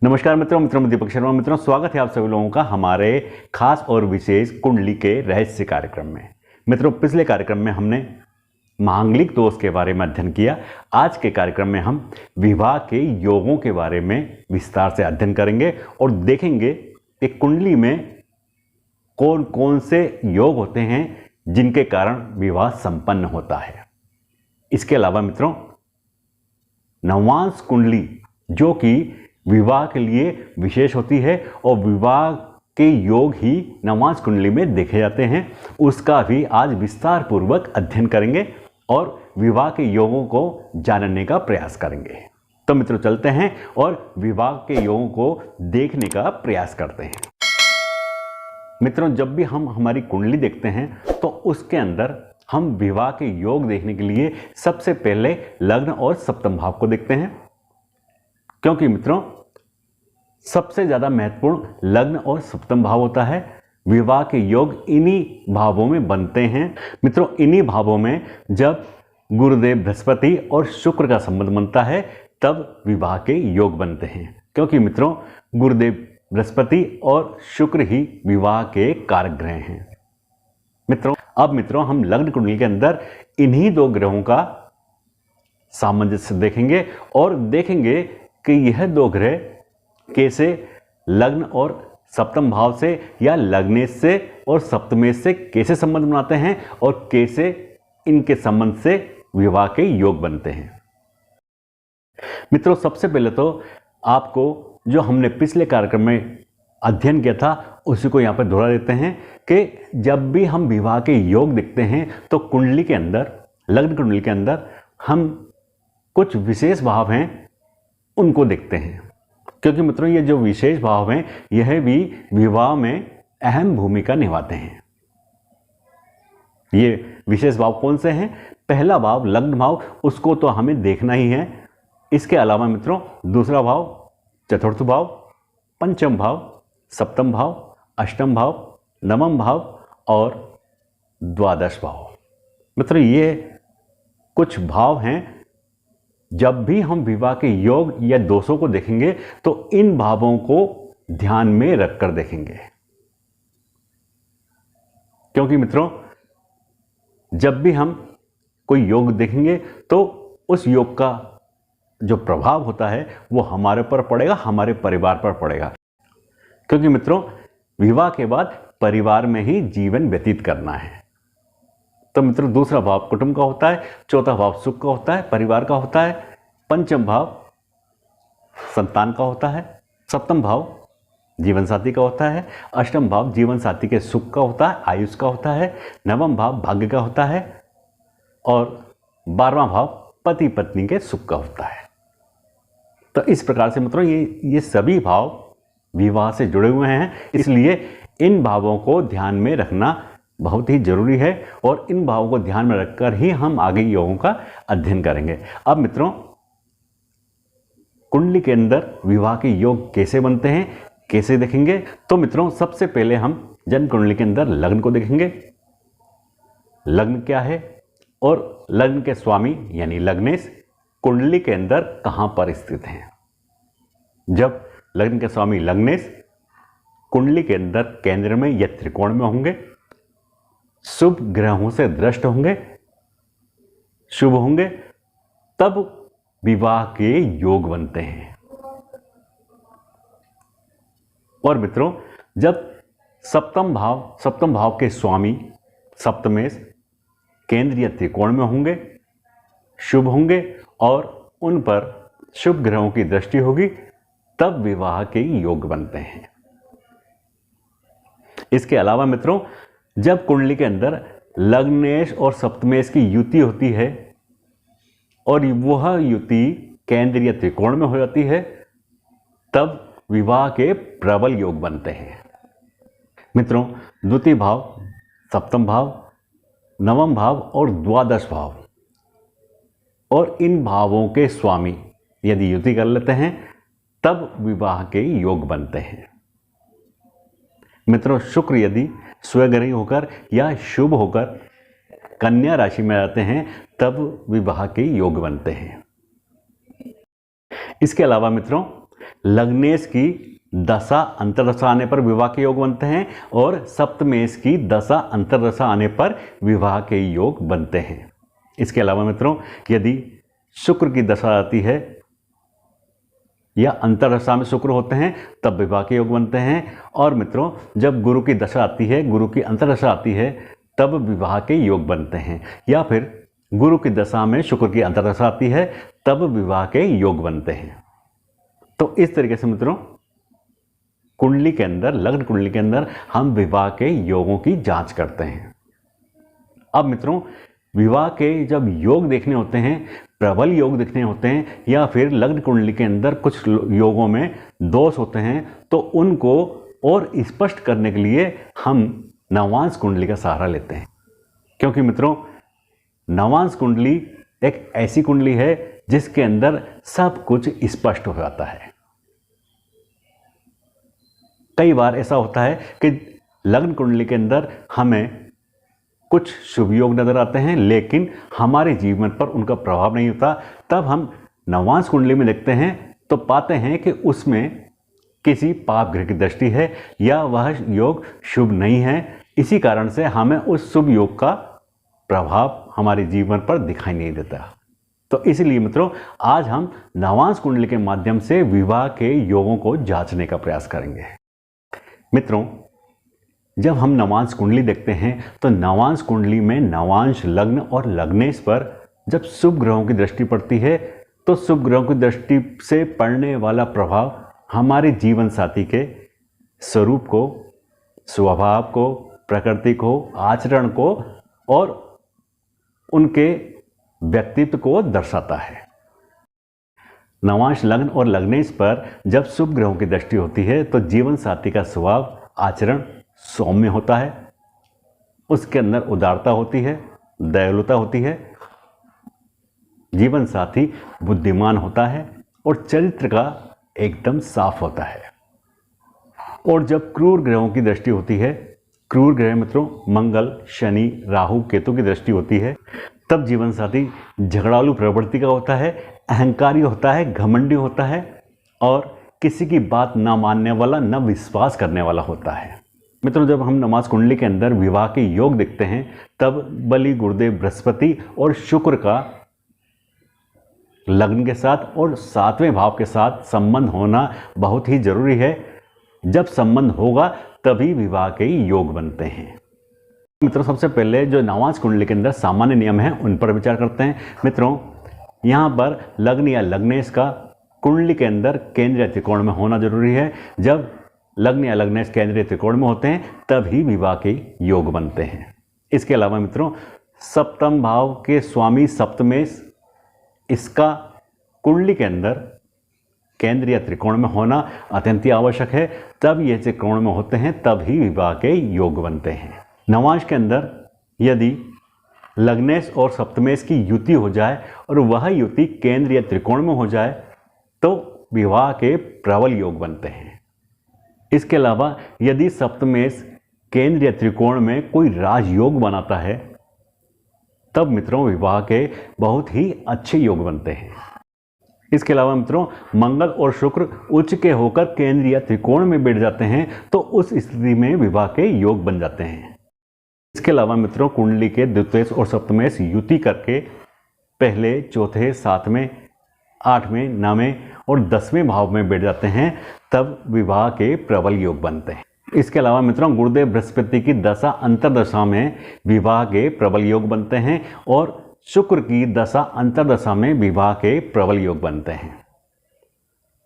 नमस्कार मित्रों, मैं दीपक शर्मा। मित्रों, स्वागत है आप सभी लोगों का हमारे खास और विशेष कुंडली के रहस्य कार्यक्रम में। मित्रों, पिछले कार्यक्रम में हमने मांगलिक दोष के बारे में अध्ययन किया। आज के कार्यक्रम में हम विवाह के योगों के बारे में विस्तार से अध्ययन करेंगे और देखेंगे कि कुंडली में कौन कौन से योग होते हैं जिनके कारण विवाह संपन्न होता है। इसके अलावा मित्रों, नवांश कुंडली जो कि विवाह के लिए विशेष होती है और विवाह के योग ही नवांश कुंडली में देखे जाते हैं, उसका भी आज विस्तार पूर्वक अध्ययन करेंगे और विवाह के योगों को जानने का प्रयास करेंगे। तो मित्रों, चलते हैं और विवाह के योगों को देखने का प्रयास करते हैं। मित्रों, जब भी हम हमारी कुंडली देखते हैं तो उसके अंदर हम विवाह के योग देखने के लिए सबसे पहले लग्न और सप्तम भाव को देखते हैं, क्योंकि मित्रों सबसे ज़्यादा महत्वपूर्ण लग्न और सप्तम भाव होता है। विवाह के योग इन्हीं भावों में बनते हैं। मित्रों, इन्हीं भावों में जब गुरुदेव बृहस्पति और शुक्र का संबंध बनता है तब विवाह के योग बनते हैं, क्योंकि मित्रों गुरुदेव बृहस्पति और शुक्र ही विवाह के कारक ग्रह हैं। मित्रों हम लग्न कुंडली के अंदर इन्हीं दो ग्रहों का सामंजस्य देखेंगे और देखेंगे कि यह दो ग्रह कैसे लग्न और सप्तम भाव से या लग्नेश से और सप्तमेश से कैसे संबंध बनाते हैं और कैसे इनके संबंध से विवाह के योग बनते हैं। मित्रों, सबसे पहले तो आपको जो हमने पिछले कार्यक्रम में अध्ययन किया था उसी को यहाँ पर दोहरा देते हैं कि जब भी हम विवाह के योग देखते हैं तो कुंडली के अंदर, लग्न कुंडली के अंदर हम कुछ विशेष भाव हैं उनको देखते हैं, क्योंकि मित्रों ये जो विशेष भाव हैं यह भी विवाह में अहम भूमिका निभाते हैं। ये विशेष भाव कौन से हैं? पहला भाव लग्न भाव, उसको तो हमें देखना ही है। इसके अलावा मित्रों दूसरा भाव, चतुर्थ भाव, पंचम भाव, सप्तम भाव, अष्टम भाव, नवम भाव और द्वादश भाव। मित्रों ये कुछ भाव हैं। जब भी हम विवाह के योग या दोषों को देखेंगे तो इन भावों को ध्यान में रखकर देखेंगे, क्योंकि मित्रों जब भी हम कोई योग देखेंगे तो उस योग का जो प्रभाव होता है वो हमारे पर पड़ेगा, हमारे परिवार पर पड़ेगा, क्योंकि मित्रों विवाह के बाद परिवार में ही जीवन व्यतीत करना है। तो मित्रों दूसरा भाव कुटुंब का होता है, चौथा भाव सुख का होता है, परिवार का होता है, पंचम भाव संतान का होता है, सप्तम भाव जीवन साथी का होता है, अष्टम भाव जीवन साथी के सुख का होता है, आयुष का होता है, नवम भाव भाग्य का होता है और 12वां भाव पति पत्नी के सुख का होता है। तो इस प्रकार से मित्रों ये सभी भाव विवाह से जुड़े हुए हैं, इसलिए इन भावों को ध्यान में रखना बहुत ही जरूरी है और इन भावों को ध्यान में रखकर ही हम आगे योगों का अध्ययन करेंगे। अब मित्रों कुंडली के अंदर विवाह के योग कैसे बनते हैं, कैसे देखेंगे? तो मित्रों सबसे पहले हम जन्म कुंडली के अंदर लग्न को देखेंगे। लग्न क्या है और लग्न के स्वामी यानी लग्नेश कुंडली के अंदर कहां पर स्थित हैं। जब लग्न के स्वामी लग्नेश कुंडली के अंदर केंद्र में या त्रिकोण में होंगे, शुभ ग्रहों से दृष्ट होंगे, शुभ होंगे, तब विवाह के योग बनते हैं। और मित्रों जब सप्तम भाव के स्वामी सप्तमेश केंद्र या त्रिकोण में होंगे, शुभ होंगे और उन पर शुभ ग्रहों की दृष्टि होगी, तब विवाह के योग बनते हैं। इसके अलावा मित्रों जब कुंडली के अंदर लग्नेश और सप्तमेश की युति होती है और वह युति केंद्र या त्रिकोण में हो जाती है, तब विवाह के प्रबल योग बनते हैं। मित्रों द्वितीय भाव, सप्तम भाव, नवम भाव और द्वादश भाव और इन भावों के स्वामी यदि युति कर लेते हैं तब विवाह के योग बनते हैं। मित्रों शुक्र यदि स्वग्रही होकर या शुभ होकर कन्या राशि में आते हैं तब विवाह के योग बनते हैं। इसके अलावा मित्रों लग्नेश की दशा अंतर्दशा आने पर विवाह के योग बनते हैं और सप्तमेश की दशा अंतर्दशा आने पर विवाह के योग बनते हैं। इसके अलावा मित्रों, यदि शुक्र की दशा आती है या अंतर्दशा में शुक्र होते हैं तब विवाह के योग बनते हैं। और मित्रों, जब गुरु की दशा आती है, गुरु की अंतर्दशा आती है, तब विवाह के योग बनते हैं। या फिर गुरु की दशा में शुक्र की अंतर्दशा आती है तब विवाह के योग बनते हैं। तो इस तरीके से मित्रों, कुंडली के अंदर, लग्न कुंडली के अंदर हम विवाह के योगों की जांच करते हैं। अब मित्रों, विवाह के जब योग देखने होते हैं, प्रबल योग देखने होते हैं, या फिर लग्न कुंडली के अंदर कुछ योगों में दोष होते हैं, तो उनको और स्पष्ट करने के लिए हम नवांश कुंडली का सहारा लेते हैं। क्योंकि मित्रों, नवांश कुंडली एक ऐसी कुंडली है जिसके अंदर सब कुछ स्पष्ट हो जाता है। कई बार ऐसा होता है कि लग्न कुंडली के अंदर हमें कुछ शुभ योग नजर आते हैं, लेकिन हमारे जीवन पर उनका प्रभाव नहीं होता। तब हम नवांश कुंडली में देखते हैं तो पाते हैं कि उसमें किसी पाप ग्रह की दृष्टि है या वह योग शुभ नहीं है। इसी कारण से हमें उस शुभ योग का प्रभाव हमारे जीवन पर दिखाई नहीं देता। तो इसलिए मित्रों, आज हम नवांश कुंडली के माध्यम से विवाह के योगों को जांचने का प्रयास करेंगे। मित्रों, जब हम नवांश कुंडली देखते हैं तो नवांश कुंडली में नवांश, लग्न और लग्नेश पर जब शुभ ग्रहों की दृष्टि पड़ती है तो शुभ ग्रहों की दृष्टि से पड़ने वाला प्रभाव हमारे जीवन साथी के स्वरूप को, स्वभाव को, प्रकृति को, आचरण को और उनके व्यक्तित्व को दर्शाता है। नवांश, लग्न और लग्नेश पर जब शुभ ग्रहों की दृष्टि होती है तो जीवन साथी का स्वभाव, आचरण सौम्य होता है, उसके अंदर उदारता होती है, दयालुता होती है, जीवन साथी बुद्धिमान होता है और चरित्र का एकदम साफ होता है। और जब क्रूर ग्रहों की दृष्टि होती है, क्रूर ग्रह मित्रों मंगल, शनि, राहु, केतु की दृष्टि होती है, तब जीवन साथी झगड़ालू प्रवृत्ति का होता है, अहंकारी होता है, घमंडी होता है और किसी की बात ना मानने वाला, न विश्वास करने वाला होता है। मित्रों, जब हम नवांश कुंडली के अंदर विवाह के योग देखते हैं तब बलि, गुरुदेव बृहस्पति और शुक्र का लग्न के साथ और 7वें भाव के साथ संबंध होना बहुत ही जरूरी है। जब संबंध होगा तभी विवाह के योग बनते हैं। मित्रों, सबसे पहले जो नवांश कुंडली के अंदर सामान्य नियम हैं उन पर विचार करते हैं। मित्रों, यहाँ पर लग्न या लग्नेश का कुंडली के अंदर केंद्रीय त्रिकोण में होना जरूरी है। जब लग्न या लग्नेश केंद्रीय त्रिकोण में होते हैं तभी विवाह के योग बनते हैं। इसके अलावा मित्रों, सप्तम भाव के स्वामी सप्तमेश, इसका कुंडली के अंदर केंद्रीय त्रिकोण में होना अत्यंत आवश्यक है। तब ये त्रिकोण में होते हैं तभी विवाह के योग बनते हैं। नवांश के अंदर यदि लग्नेश और सप्तमेश की युति हो जाए और वह युति केंद्रीय त्रिकोण में हो जाए तो विवाह के प्रबल योग बनते हैं। इसके अलावा यदि सप्तमेश केंद्रीय त्रिकोण में कोई राजयोग बनाता है तब मित्रों विवाह के बहुत ही अच्छे योग बनते हैं। इसके अलावा मित्रों, मंगल और शुक्र उच्च के होकर केंद्रीय त्रिकोण में बैठ जाते हैं तो उस स्थिति में विवाह के योग बन जाते हैं। इसके अलावा मित्रों, कुंडली के द्वितीयेश और सप्तमेश युति करके पहले, चौथे, 7वें, 8वें, 9वें और 10वें भाव में बैठ जाते हैं तब विवाह के प्रबल योग बनते हैं। इसके अलावा मित्रों, गुरुदेव बृहस्पति की दशा अंतर्दशा में विवाह के प्रबल योग बनते हैं और शुक्र की दशा अंतर्दशा में विवाह के प्रबल योग बनते हैं।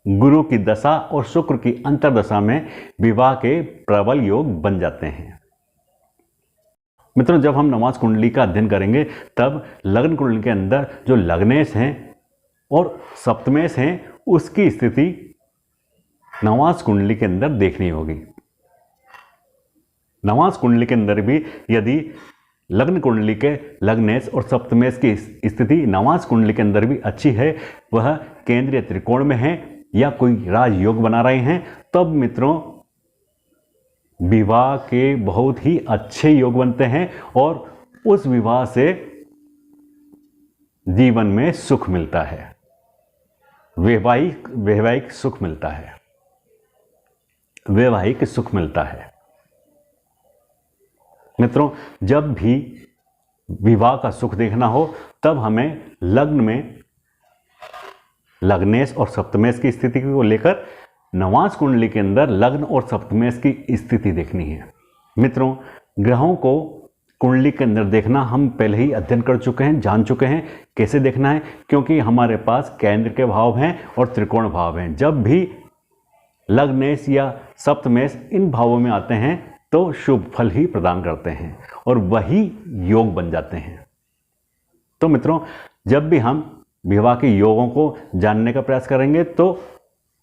गुरु की दशा और शुक्र की अंतर्दशा में विवाह के प्रबल योग बन जाते हैं। मित्रों, जब हम नवांश कुंडली का अध्ययन करेंगे तब लग्न कुंडली के अंदर जो लग्नेश हैं और सप्तमेश हैं उसकी स्थिति नवांश कुंडली के अंदर देखनी होगी। नवांश कुंडली के अंदर भी यदि लग्न कुंडली के लग्नेश और सप्तमेश की स्थिति नवांश कुंडली के अंदर भी अच्छी है, वह केंद्रीय त्रिकोण में है या कोई राजयोग बना रहे हैं, तब मित्रों विवाह के बहुत ही अच्छे योग बनते हैं और उस विवाह से जीवन में सुख मिलता है। वैवाहिक सुख मिलता है, वैवाहिक सुख मिलता है। मित्रों, जब भी विवाह का सुख देखना हो तब हमें लग्न में लग्नेश और सप्तमेश की स्थिति को लेकर नवांश कुंडली के अंदर लग्न और सप्तमेश की स्थिति देखनी है। मित्रों, ग्रहों को कुंडली के अंदर देखना हम पहले ही अध्ययन कर चुके हैं, जान चुके हैं कैसे देखना है, क्योंकि हमारे पास केंद्र के भाव हैं और त्रिकोण भाव हैं। जब भी लग्नेश या सप्तमेश इन भावों में आते हैं तो शुभ फल ही प्रदान करते हैं और वही योग बन जाते हैं। तो मित्रों, जब भी हम विवाह के योगों को जानने का प्रयास करेंगे तो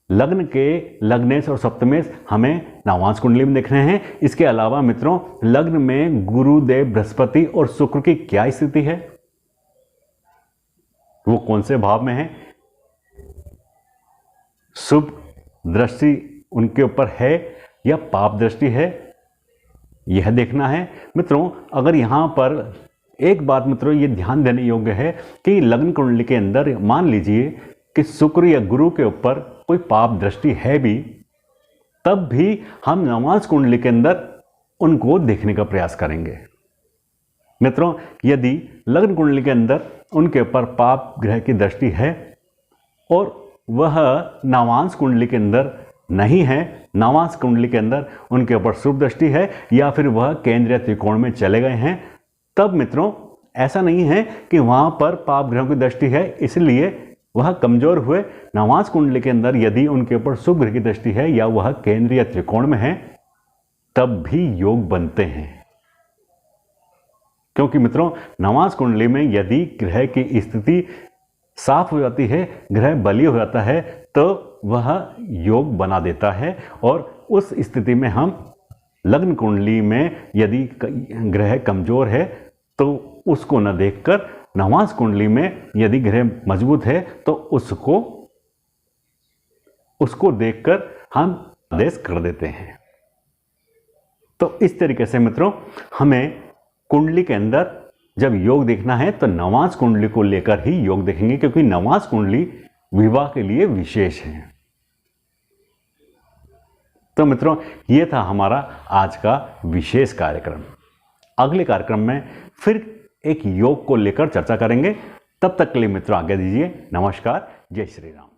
लग्न के लग्नेश और सप्तमेश हमें नवांश कुंडली में देखने हैं। इसके अलावा मित्रों, लग्न में गुरुदेव बृहस्पति और शुक्र की क्या स्थिति है, वो कौन से भाव में है, शुभ दृष्टि उनके ऊपर है या पाप दृष्टि है, यह देखना है। मित्रों, अगर यहां पर एक बात मित्रों ये ध्यान देने योग्य है कि लग्न कुंडली के अंदर मान लीजिए कि शुक्र या गुरु के ऊपर कोई पाप दृष्टि है भी, तब भी हम नवांश कुंडली के अंदर उनको देखने का प्रयास करेंगे। मित्रों, यदि लग्न कुंडली के अंदर उनके ऊपर पाप ग्रह की दृष्टि है और वह नवांश कुंडली के अंदर नहीं है, नवांश कुंडली के अंदर उनके ऊपर शुभ दृष्टि है या फिर वह केंद्रीय त्रिकोण में चले गए हैं, तब मित्रों ऐसा नहीं है कि वहां पर पाप ग्रहों की दृष्टि है इसलिए वह कमजोर हुए। नवांश कुंडली के अंदर यदि उनके ऊपर शुभ ग्रह की दृष्टि है या वह केंद्रीय त्रिकोण में है तब भी योग बनते हैं, क्योंकि मित्रों नवांश कुंडली में यदि ग्रह की स्थिति साफ हो जाती है, ग्रह बलीय हो जाता है, तो वह योग बना देता है। और उस स्थिति में हम लग्न कुंडली में यदि ग्रह कमजोर है तो उसको न देखकर नवांश कुंडली में यदि ग्रह मजबूत है तो उसको देखकर हम आदेश कर देते हैं। तो इस तरीके से मित्रों हमें कुंडली के अंदर जब योग देखना है तो नवांश कुंडली को लेकर ही योग देखेंगे, क्योंकि नवांश कुंडली विवाह के लिए विशेष है। तो मित्रों ये था हमारा आज का विशेष कार्यक्रम। अगले कार्यक्रम में फिर एक योग को लेकर चर्चा करेंगे। तब तक के लिए मित्रों आज्ञा दीजिए। नमस्कार, जय श्री राम।